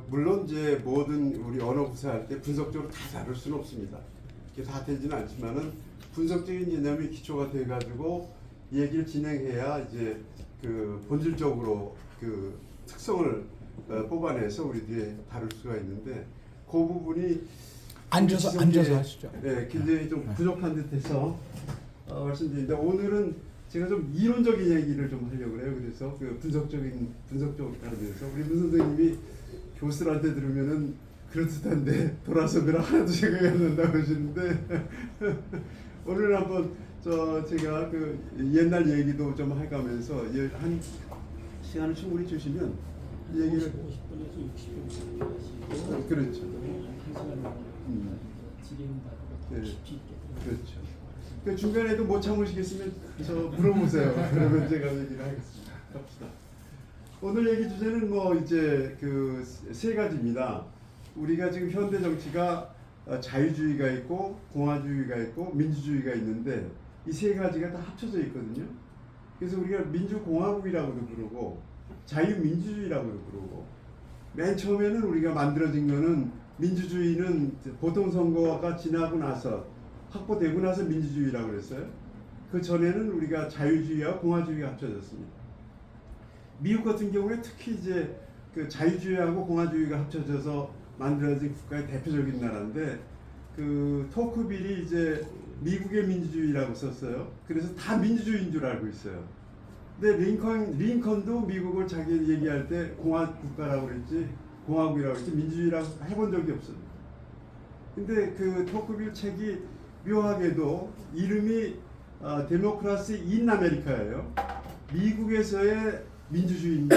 물론 이제 모든 우리 언어 구사할 때 분석적으로 다 다룰 수는 없습니다. 이게 다 되지는 않지만은 분석적인 개념이 기초가 돼가지고 얘기를 진행해야 이제 그 본질적으로 그 특성을 뽑아내서 우리들이 다룰 수가 있는데 그 부분이 앉아서 하시죠. 네, 굉장히 좀 부족한 듯해서 말씀드립니다. 오늘은 제가 좀 이론적인 얘기를 좀 하려고 해요. 그래서 그 분석적으로 다루면서 우리 문 선생님이 교수들한테 들으면은 그럴듯한데 돌아서느라 하나도 생각이 안 난다고 그러시는데 오늘 한번 제가 그 옛날 얘기도 좀 해가면서 한 시간을 충분히 주시면 얘기를 50분에서 60분 그렇죠. 한 시간 네. 깊이 있게 그렇죠. 그 중간에도 못 참으시겠으면 저 물어보세요. 그러면 제가 얘기를 하겠습니다. 갑시다. 오늘 얘기 주제는 뭐 이제 그 세 가지입니다. 우리가 지금 현대 정치가 자유주의가 있고 공화주의가 있고 민주주의가 있는데 이 세 가지가 다 합쳐져 있거든요. 그래서 우리가 민주공화국이라고도 부르고 자유민주주의라고도 부르고 맨 처음에는 우리가 만들어진 거는 민주주의는 보통선거가 지나고 나서 확보되고 나서 민주주의라고 그랬어요. 그 전에는 우리가 자유주의와 공화주의가 합쳐졌습니다. 미국 같은 경우에 특히 이제 그 자유주의하고 공화주의가 합쳐져서 만들어진 국가의 대표적인 나라인데 그 토크빌이 이제 미국의 민주주의라고 썼어요. 그래서 다 민주주의인 줄 알고 있어요. 근데 링컨도 미국을 자기 얘기할 때 공화 국가라고 그랬지 공화국이라고 그랬지 민주주의라고 해본 적이 없어요. 근데 그 토크빌 책이 묘하게도 이름이 데모크라시 인 아메리카예요. 미국에서의 민주주의인데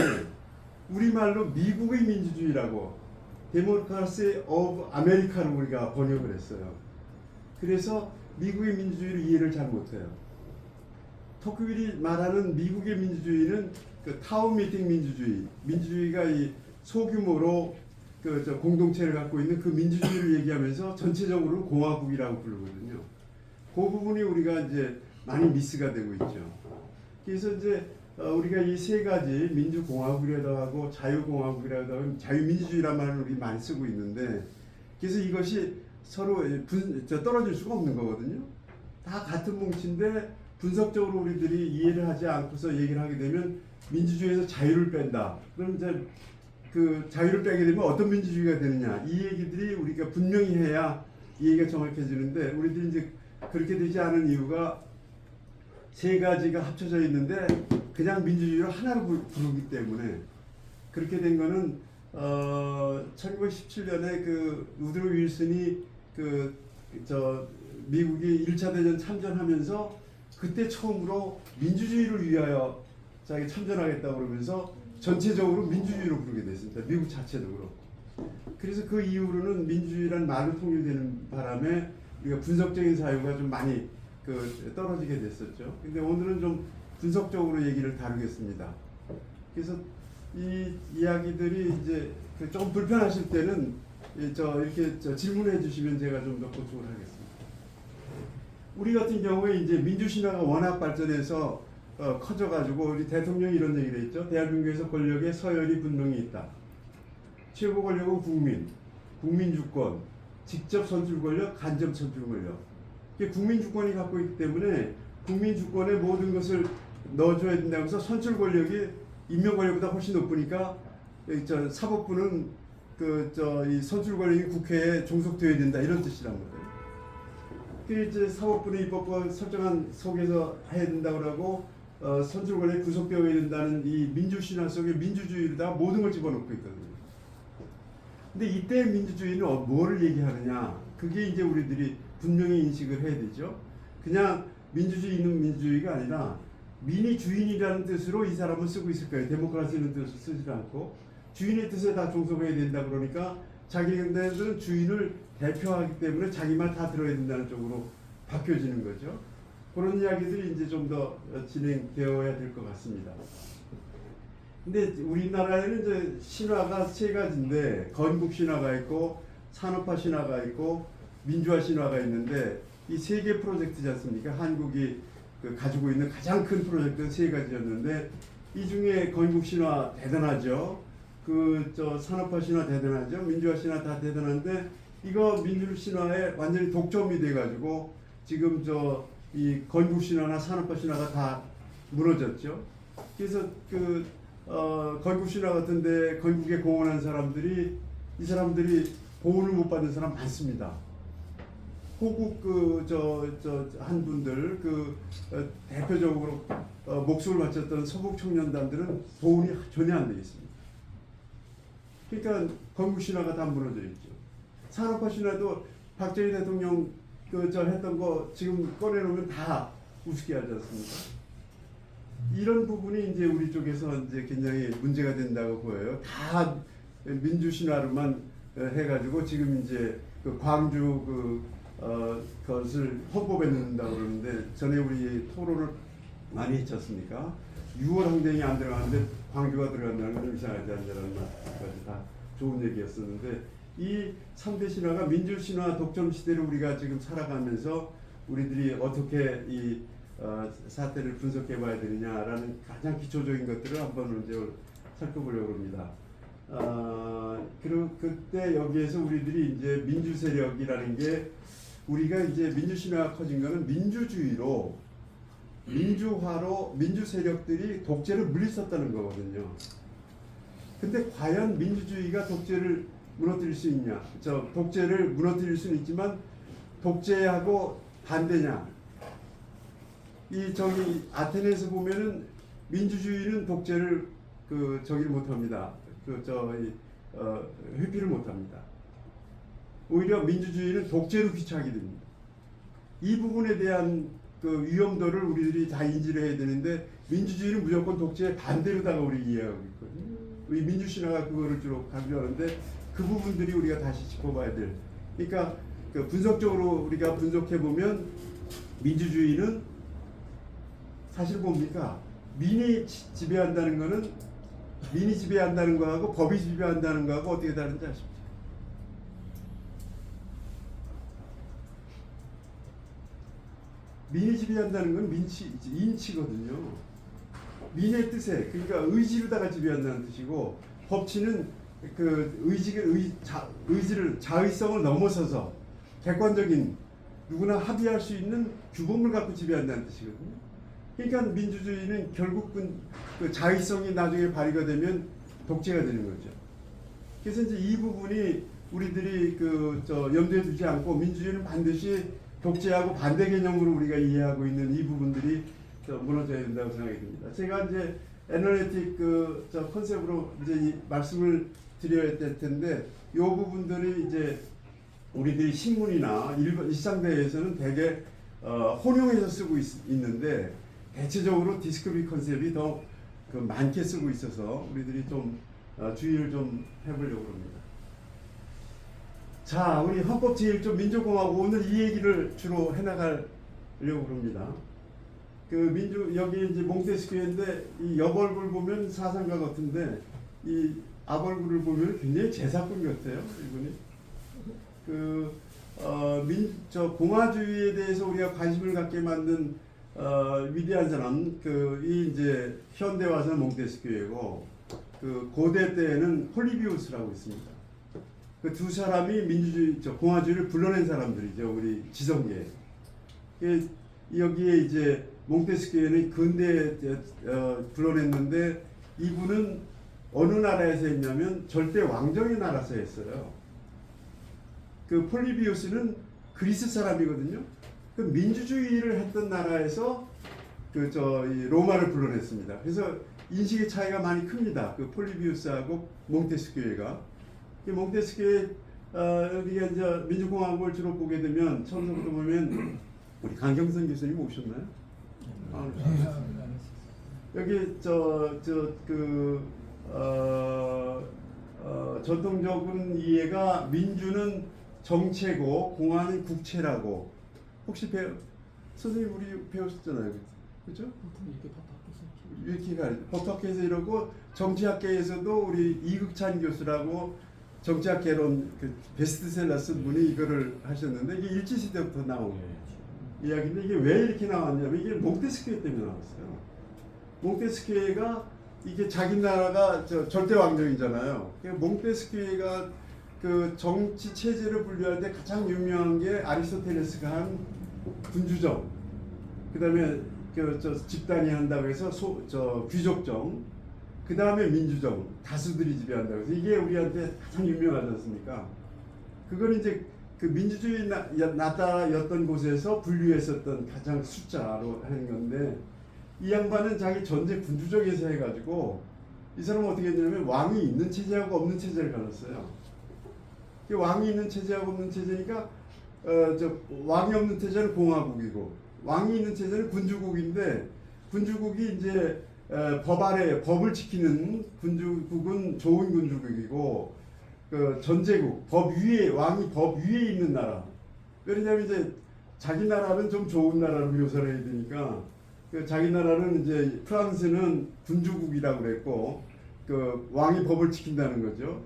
우리말로 미국의 민주주의라고 데모크라시 오브 아메리카를 우리가 번역을 했어요. 그래서 미국의 민주주의를 이해를 잘 못해요. 토크빌이 말하는 미국의 민주주의는 그 타운 미팅 민주주의, 민주주의가 이 소규모로 그 공동체를 갖고 있는 그 민주주의를 얘기하면서 전체적으로 공화국이라고 부르거든요. 그 부분이 우리가 이제 많이 미스가 되고 있죠. 그래서 이제 우리가 이 세 가지 민주공화국이라고 하고 자유공화국이라고 하고 자유민주주의란 말을 우리 많이 쓰고 있는데 그래서 이것이 서로 떨어질 수가 없는 거거든요. 다 같은 뭉치인데 분석적으로 우리들이 이해를 하지 않고서 얘기를 하게 되면 민주주의에서 자유를 뺀다. 그럼 이제 그 자유를 빼게 되면 어떤 민주주의가 되느냐 이 얘기들이 우리가 분명히 해야 이 얘기가 정확해지는데 우리들이 이제 그렇게 되지 않은 이유가 세 가지가 합쳐져 있는데 그냥 민주주의를 하나로 부르기 때문에 그렇게 된 거는 1917년에 그 우드로 윌슨이 미국이 1차 대전 참전하면서 그때 처음으로 민주주의를 위하여 자기 참전하겠다고 그러면서 전체적으로 민주주의로 부르게 됐습니다. 미국 자체도 그렇고. 그래서 그 이후로는 민주주의라는 말로 통일되는 바람에 우리가 분석적인 사유가 좀 많이 떨어지게 됐었죠. 근데 오늘은 좀 분석적으로 얘기를 다루겠습니다. 그래서 이 이야기들이 이제 좀 불편하실 때는 이렇게 질문해 주시면 제가 좀 더 보충을 하겠습니다. 우리 같은 경우에 이제 민주신화가 워낙 발전해서 커져가지고 우리 대통령이 이런 얘기를 했죠. 대한민국에서 권력의 서열이 분명히 있다. 최고 권력은 국민 주권, 직접 선출 권력, 간접 선출 권력. 국민 주권이 갖고 있기 때문에 국민 주권에 모든 것을 넣어줘야 된다고 해서 선출 권력이 임명 권력보다 훨씬 높으니까 사법부는 이 선출 권력이 국회에 종속되어야 된다 이런 뜻이란 거예요. 이제 사법부는 입법과 설정한 속에서 해야 된다고 하고 선출 권력이 구속되어야 된다는 이 민주신화 속에 민주주의로다 모든 걸 집어넣고 있거든요. 근데 이때 민주주의는 뭐를 얘기하느냐? 그게 이제 우리들이 분명히 인식을 해야 되죠. 그냥 민주주의 있는 민주주의가 아니라 민이 주인이라는 뜻으로 이 사람은 쓰고 있을 거예요. 데모크라시는 뜻을 쓰지 않고 주인의 뜻에 다 종속해야 된다 그러니까 자기네들은 주인을 대표하기 때문에 자기 말 다 들어야 된다는 쪽으로 바뀌어지는 거죠. 그런 이야기들이 이제 좀 더 진행되어야 될 것 같습니다. 근데 우리나라에는 이제 신화가 세 가지인데 건국 신화가 있고 산업화 신화가 있고 민주화 신화가 있는데 이 세 개 프로젝트지 않습니까? 한국이 가지고 있는 가장 큰 프로젝트는 세 가지였는데 이 중에 건국 신화 대단하죠. 그 저 산업화 신화 대단하죠. 민주화 신화 다 대단한데 이거 민주 신화에 완전히 독점이 돼가지고 지금 저 이 건국 신화나 산업화 신화가 다 무너졌죠. 그래서 그 건국 신화 같은데 건국에 공헌한 사람들이 이 사람들이 보훈을 못 받는 사람 많습니다. 호국 그 저 한 분들 그 대표적으로 목숨을 바쳤던 서북 청년단들은 보훈이 전혀 안 되어 있습니다. 그러니까 건국 신화가 다 무너져 있죠. 산업화 신화도 박정희 대통령 그 저 했던 거 지금 꺼내놓으면 다 우습게 하지 않습니까? 이런 부분이 이제 우리 쪽에서 이제 굉장히 문제가 된다고 보여요. 다 민주 신화로만 해가지고 지금 이제 그 광주 그것을 헌법에 넣는다고 그러는데 전에 우리 토론을 많이 했지 않습니까? 6월 항쟁이 안 들어가는데 광주가 들어간다는 건 이상하지 않냐는 말까지 다 좋은 얘기였었는데 이 3대 신화가 민주 신화 독점 시대를 우리가 지금 살아가면서 우리들이 어떻게 이 사태를 분석해 봐야 되느냐라는 가장 기초적인 것들을 한번 이제 살펴보려고 합니다. 그리고 그때 여기에서 우리들이 이제 민주 세력이라는 게 우리가 이제 민주 신화가 커진 거는 민주주의로 민주화로 민주 세력들이 독재를 물리쳤다는 거거든요. 근데 과연 민주주의가 독재를 무너뜨릴 수 있냐? 저 독재를 무너뜨릴 수는 있지만 독재하고 반대냐? 이 저기 아테네에서 보면은 민주주의는 독재를 그 저기를 못합니다. 그 저희 회피를 못합니다. 오히려 민주주의는 독재로 귀착이 됩니다. 이 부분에 대한 그 위험도를 우리들이 다 인지를 해야 되는데 민주주의는 무조건 독재의 반대로다가 우리 이해하고 있거든요. 우리 민주신화가 그거를 주로 강조하는데 그 부분들이 우리가 다시 짚어봐야 될. 그러니까 그 분석적으로 우리가 분석해 보면 민주주의는 사실 뭡니까? 민이 지배한다는 거는 민이 지배한다는 거하고 법이 지배한다는 거하고 어떻게 다른지 아십니까? 민이 지배한다는 건 인치거든요. 민의 뜻에 그러니까 의지로다가 지배한다는 뜻이고 법치는 그 의지를 자의성을 넘어서서 객관적인 누구나 합의할 수 있는 규범을 갖고 지배한다는 뜻이거든요. 그러니까 민주주의는 결국은 그 자의성이 나중에 발휘가 되면 독재가 되는 거죠. 그래서 이제 이 부분이 우리들이 그 염두에 두지 않고 민주주의는 반드시 독재하고 반대 개념으로 우리가 이해하고 있는 이 부분들이 무너져야 된다고 생각이 듭니다. 제가 이제 애널리틱 컨셉으로 이제 이 말씀을 드려야 될 텐데 이 부분들이 이제 우리들이 신문이나 일상대에서는 되게 혼용해서 쓰고 있는데 대체적으로 디스커버리 컨셉이 더 그 많게 쓰고 있어서 우리들이 좀 주의를 좀 해보려고 합니다. 자, 우리 헌법 제1조 민주공화국 오늘 이 얘기를 주로 해나가려고 합니다. 그 여기 이제 몽테스키에인데 이 옆 얼굴 보면 사상가 같은데 이 앞 얼굴을 보면 굉장히 제사꾼 같아요, 이분이. 공화주의에 대해서 우리가 관심을 갖게 만든 위대한 사람, 이 이제 현대 와서는 몽테스키에고 그 고대 때에는 폴리비우스라고 있습니다. 그 두 사람이 공화주의를 불러낸 사람들이죠, 우리 지성계. 여기에 이제 몽테스키에는 근대에 불러냈는데 이분은 어느 나라에서 했냐면 절대 왕정의 나라에서 했어요. 그 폴리비우스는 그리스 사람이거든요. 그 민주주의를 했던 나라에서 이 로마를 불러냈습니다. 그래서 인식의 차이가 많이 큽니다. 그 폴리비우스하고 몽테스키에가. 몽테스키에 우리가 이제 민주공화국을 주로 보게 되면 처음부터 보면 우리 강경선 교수님 오셨나요? 여기 전통적인 이해가 민주는 정체고 공화는 국체라고 혹시 선생님 우리 배웠었잖아요, 그렇죠? 이렇게 법학회에서 이러고 정치학계에서도 우리 이극찬 교수라고 정치학 개론 베스트셀러 쓴 분이 이거를 하셨는데 이게 일제시대부터 나온 이야기인데 이게 왜 이렇게 나왔냐면 이게 몽테스키에 때문에 나왔어요. 몽테스키에가 이게 자기 나라가 절대 왕정이잖아요. 몽테스키에가 그 정치 체제를 분류할 때 가장 유명한 게 아리스토텔레스가 한 군주정, 그다음에 집단이 한다고 해서 귀족정, 그다음에 민주정, 다수들이 지배한다고 해서 이게 우리한테 가장 유명하지 않습니까? 그걸 이제 그 민주주의 나라였던 곳에서 분류했었던 가장 숫자로 하는 건데, 이 양반은 자기 전제 군주정에서 해가지고 이 사람은 어떻게 했냐면 왕이 있는 체제하고 없는 체제를 갈랐어요. 왕이 있는 체제하고 없는 체제니까 왕이 없는 체제는 공화국이고 왕이 있는 체제는 군주국인데, 군주국이 이제 법 아래 법을 지키는 군주국은 좋은 군주국이고, 그 전제국 법 위에 왕이 법 위에 있는 나라. 왜냐하면 이제 자기 나라는 좀 좋은 나라로 묘사를 해야 되니까, 그 자기 나라는 이제 프랑스는 군주국이라고 그랬고, 그 왕이 법을 지킨다는 거죠.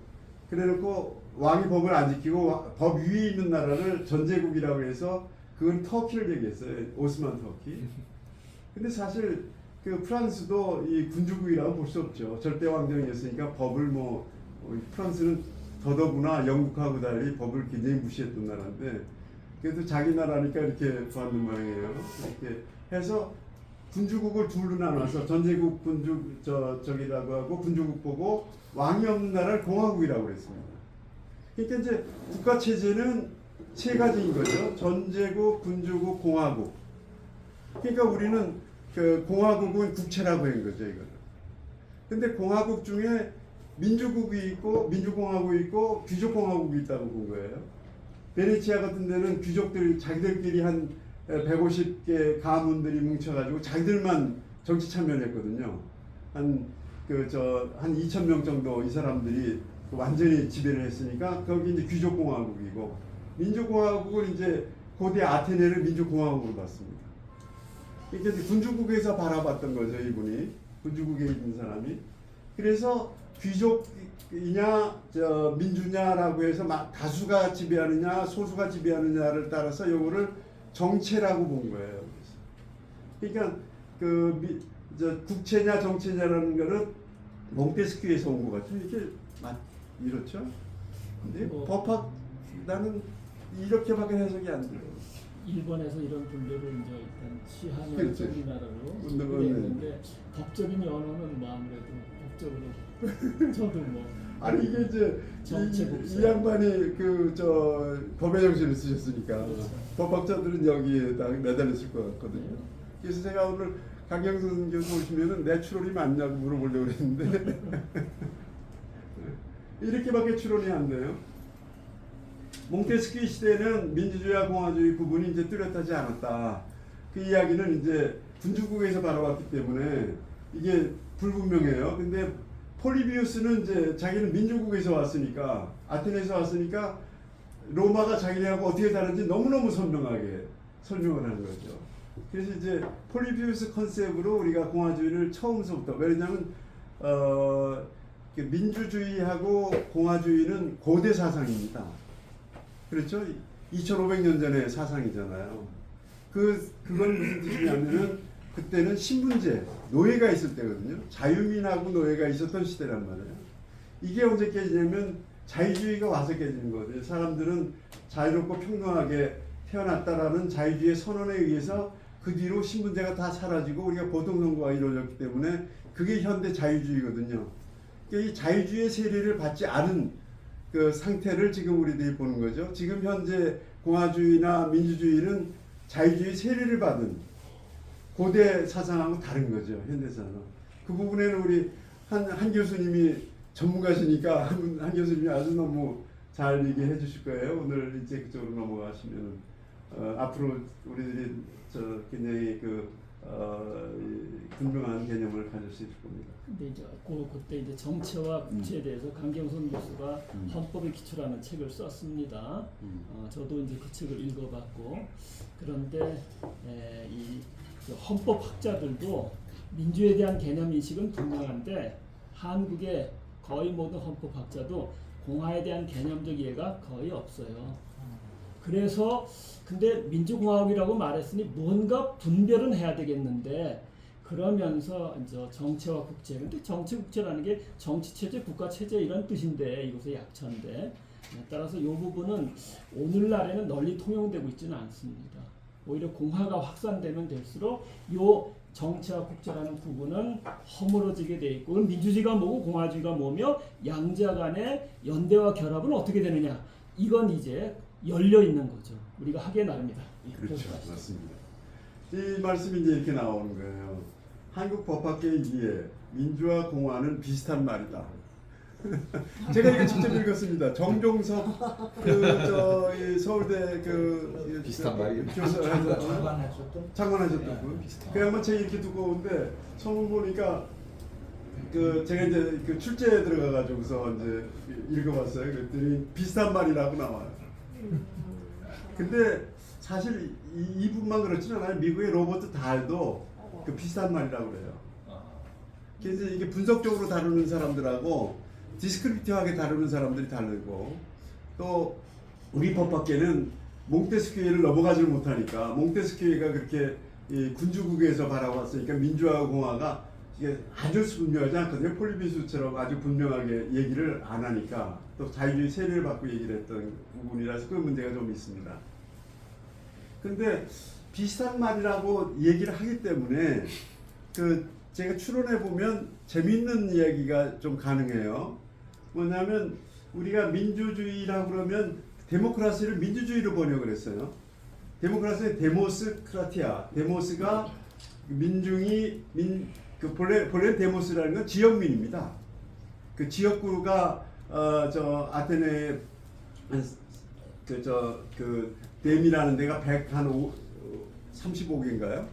그래놓고 왕이 법을 안 지키고 법 위에 있는 나라를 전제국이라고 해서 그건 터키를 얘기했어요. 오스만 터키. 근데 사실 그 프랑스도 이 군주국이라고 볼 수 없죠. 절대 왕정이었으니까 법을 프랑스는 더더구나 영국하고 달리 법을 굉장히 무시했던 나라인데, 그래도 자기 나라니까 이렇게 보았는 모양이에요. 이렇게 해서 군주국을 둘로 나눠서 전제국 저기라고 하고 군주국 보고, 왕이 없는 나라를 공화국이라고 그랬습니다. 그러니까 이제 국가 체제는 세 가지인 거죠. 전제국, 군주국, 공화국. 그러니까 우리는 그 공화국은 국채라고 한 거죠, 이거는. 근데 공화국 중에 민주국이 있고 민주공화국이 있고 귀족공화국이 있다고 본 거예요. 베네치아 같은 데는 귀족들 자기들끼리 한 150개 가문들이 뭉쳐가지고 자기들만 정치 참여를 했거든요. 한 2,000명 정도 이 사람들이 완전히 지배를 했으니까 거기 이제 귀족공화국이고, 민주공화국은 이제 고대 아테네를 민주공화국으로 봤습니다. 이게 이제 군주국에서 바라봤던 거죠, 이분이. 군주국에 있는 사람이. 그래서 귀족이냐 민주냐라고 해서 다수가 지배하느냐 소수가 지배하느냐를 따라서 요거를 정체라고 본 거예요. 그러니까 국채냐 정체냐라는 거는 몽테스키에서 온 것 같아요. 이게 이렇죠? 근데 법학 나는 이렇게밖에 해석이 안 돼요. 일본에서 이런 분류를 이제 일단 취하면 그렇지. 우리나라로 했는데, 법적인 언어는 아무래도 법적으로 저도 아니 이게 이제 이 양반이 법의 정신을 쓰셨으니까 그렇죠. 법학자들은 여기에다 매달렸을 것 같거든요. 그래서 제가 오늘 강경선 교수 오시면은 내 추론이 맞냐고 물어보려고 그랬는데 이렇게밖에 추론이 안 돼요. 몽테스키 시대는 민주주의와 공화주의 구분이 이제 뚜렷하지 않았다. 그 이야기는 이제 군주국에서 바라봤기 때문에 이게 불분명해요. 근데 폴리비우스는 이제 자기는 민주국에서 왔으니까, 아테네에서 왔으니까 로마가 자기네하고 어떻게 다른지 너무너무 선명하게 설명을 하는 거죠. 그래서 이제 폴리비우스 컨셉으로 우리가 공화주의를 처음서부터, 왜냐하면 민주주의하고 공화주의는 고대 사상입니다. 그렇죠? 2500년 전의 사상이잖아요. 그건 무슨 뜻이냐면은 그때는 신분제, 노예가 있을 때거든요. 자유민하고 노예가 있었던 시대란 말이에요. 이게 언제 깨지냐면 자유주의가 와서 깨지는 거거든요. 사람들은 자유롭고 평등하게 태어났다라는 자유주의의 선언에 의해서 그 뒤로 신분제가 다 사라지고 우리가 보통선거가 이루어졌기 때문에 그게 현대 자유주의거든요. 그러니까 이 자유주의의 세례를 받지 않은 그 상태를 지금 우리들이 보는 거죠. 지금 현재 공화주의나 민주주의는 자유주의 세례를 받은 고대 사상하고 다른 거죠, 현대사는. 그 부분에는 우리 한 교수님이 전문가시니까 한 교수님이 아주 너무 잘 얘기해 주실 거예요. 오늘 이제 그쪽으로 넘어가시면 앞으로 우리들이 굉장히 분명한 개념을 가질 수 있을 겁니다. 근데 이제 그때 이제 정체와 국채에 대해서 강경선 교수가 헌법의 기초라는 책을 썼습니다. 저도 이제 그 책을 읽어봤고, 그런데 그 헌법학자들도 민주에 대한 개념 인식은 분명한데 한국의 거의 모든 헌법학자도 공화에 대한 개념적 이해가 거의 없어요. 그래서 근데 민주공화국이라고 말했으니 뭔가 분별은 해야 되겠는데 그러면서 이제 정체와 국제. 근데 정치 국제라는 게 정치 체제, 국가 체제 이런 뜻인데 이것의 약자인데 따라서 이 부분은 오늘날에는 널리 통용되고 있지는 않습니다. 오히려 공화가 확산되면 될수록 요 정치와 국제라는 구분은 허물어지게 돼 있고 그럼 민주주의가 뭐고 공화주의가 뭐며 양자 간의 연대와 결합은 어떻게 되느냐 이건 이제 열려 있는 거죠. 우리가 하기에 나릅니다. 그렇죠, 맞습니다. 이 말씀이 이제 이렇게 나오는 거예요. 한국 법학계에 민주와 공화는 비슷한 말이다. 제가 이거 직접 읽었습니다. 정종섭 이 서울대 비슷한 말이에요. 교수에서 장관하셨던 분. 비슷한. 그 한번 책 이렇게 두꺼운데 처음 보니까 제가 이제 출제에 들어가가지고서 이제 읽어봤어요. 그랬더니 비슷한 말이라고 나와요. 근데 사실 이분만 그렇지는 않아요. 미국의 로버트 달도 그 비슷한 말이라고 그래요. 그래서 이게 분석적으로 다루는 사람들하고 디스크립티브하게 다루는 사람들이 다르고 또 우리 법학계는 몽테스키에를 넘어가지를 못하니까 몽테스키에가 그렇게 이 군주국에서 바라봤으니까 민주화 공화가 이게 아주 분명하지 않거든요. 폴리비스처럼 아주 분명하게 얘기를 안 하니까 또 자유주의 세례를 받고 얘기를 했던 부분이라서 그 문제가 좀 있습니다. 근데 비슷한 말이라고 얘기를 하기 때문에 제가 추론해 보면 재밌는 이야기가 좀 가능해요. 뭐냐면 우리가 민주주의라고 그러면 데모크라시를 민주주의로 번역을 했어요. 데모크라시는 데모스크라티아. 데모스가 민중이 본래 데모스라는 건 지역민입니다. 그 지역구가 아테네 댐이라는 데가 135개인가요?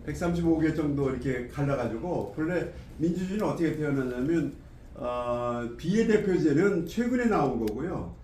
135개 정도 이렇게 갈라가지고 본래 민주주의는 어떻게 태어났냐면 비례대표제는 최근에 나온 거고요.